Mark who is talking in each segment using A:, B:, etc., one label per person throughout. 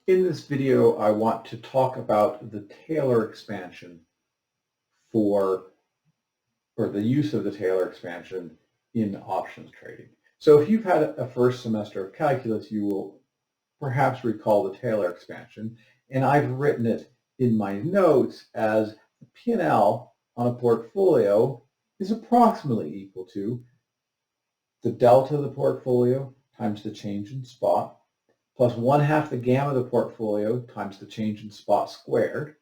A: In this video, I want to talk about the Taylor expansion or the use of the Taylor expansion in options trading. So if you've had a first semester of calculus, you will perhaps recall the Taylor expansion, and I've written it in my notes as the P&L on a portfolio is approximately equal to the delta of the portfolio times the change in spot, plus 1/2 the gamma of the portfolio times the change in spot squared,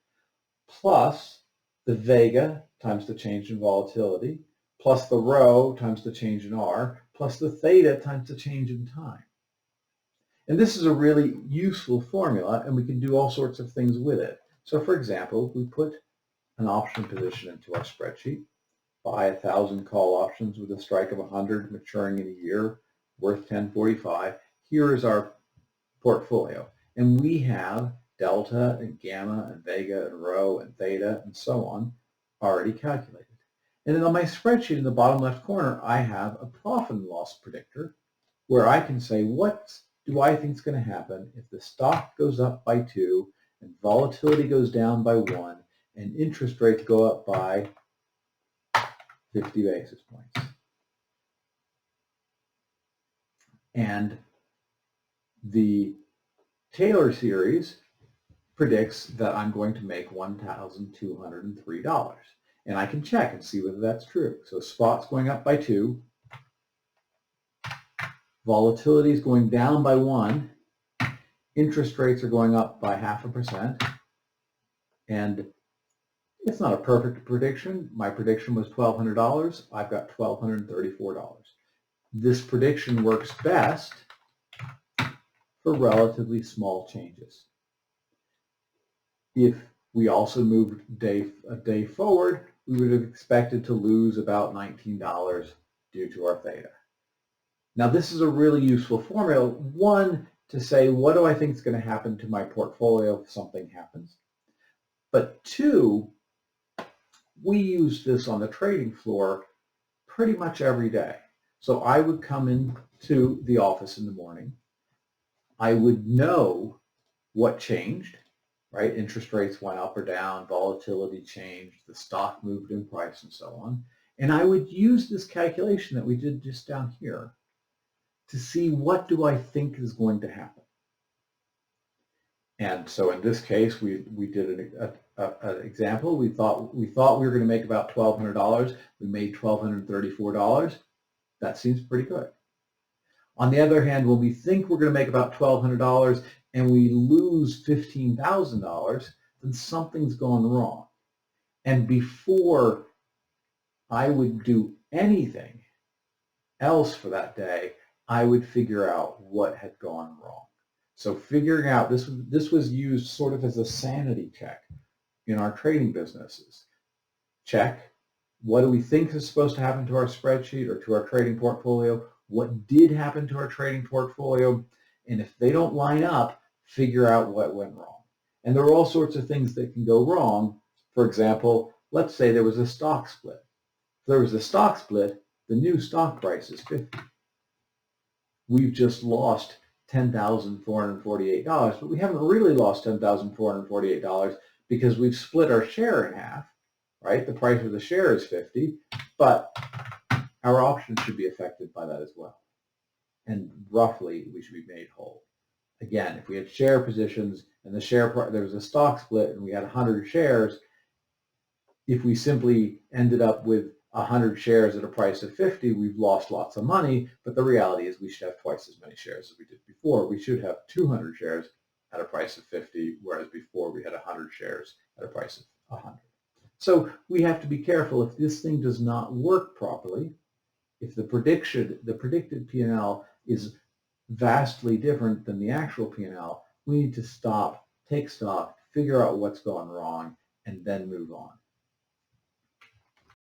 A: plus the vega times the change in volatility, plus the rho times the change in R, plus the theta times the change in time. And this is a really useful formula, and we can do all sorts of things with it. So for example, we put an option position into our spreadsheet, buy 1,000 call options with a strike of 100 maturing in a year, worth 1045. Here is our portfolio, and we have delta and gamma and vega and rho and theta and so on already calculated. And then on my spreadsheet in the bottom left corner, I have a profit and loss predictor where I can say, what do I think is going to happen if the stock goes up by 2 and volatility goes down by 1 and interest rates go up by 50 basis points. And the Taylor series predicts that I'm going to make $1,203. And I can check and see whether that's true. So spot's going up by 2. Volatility is going down by 1. Interest rates are going up by 0.5%. And it's not a perfect prediction. My prediction was $1,200. I've got $1,234. This prediction works best for relatively small changes. If we also moved a day forward, we would have expected to lose about $19 due to our theta. Now this is a really useful formula, one, to say what do I think is going to happen to my portfolio if something happens, but two, we use this on the trading floor pretty much every day. So I would come into the office in the morning, I would know what changed, right? Interest rates went up or down, volatility changed, the stock moved in price and so on. And I would use this calculation that we did just down here to see what do I think is going to happen. And so in this case, we did an example. We thought we were going to make about $1,200. We made $1,234. That seems pretty good. On the other hand, when we think we're going to make about $1,200 and we lose $15,000, then something's gone wrong. And before I would do anything else for that day, I would figure out what had gone wrong. So figuring out, this was used sort of as a sanity check in our trading businesses. Check, what do we think is supposed to happen to our spreadsheet or to our trading portfolio? What did happen to our trading portfolio? And if they don't line up, figure out what went wrong. And there are all sorts of things that can go wrong. For example, let's say there was a stock split. If there was a stock split, the new stock price is 50. We've just lost $10,448, but we haven't really lost $10,448 because we've split our share in half, right? The price of the share is 50, but our options should be affected by that as well. And roughly, we should be made whole. Again, if we had share positions and there was a stock split and we had 100 shares, if we simply ended up with 100 shares at a price of 50, we've lost lots of money, but the reality is we should have twice as many shares as we did before. We should have 200 shares at a price of 50, whereas before we had 100 shares at a price of 100. So we have to be careful. If this thing does not work properly, if the predicted P&L is vastly different than the actual P&L, we need to stop, take stock, figure out what's gone wrong, and then move on.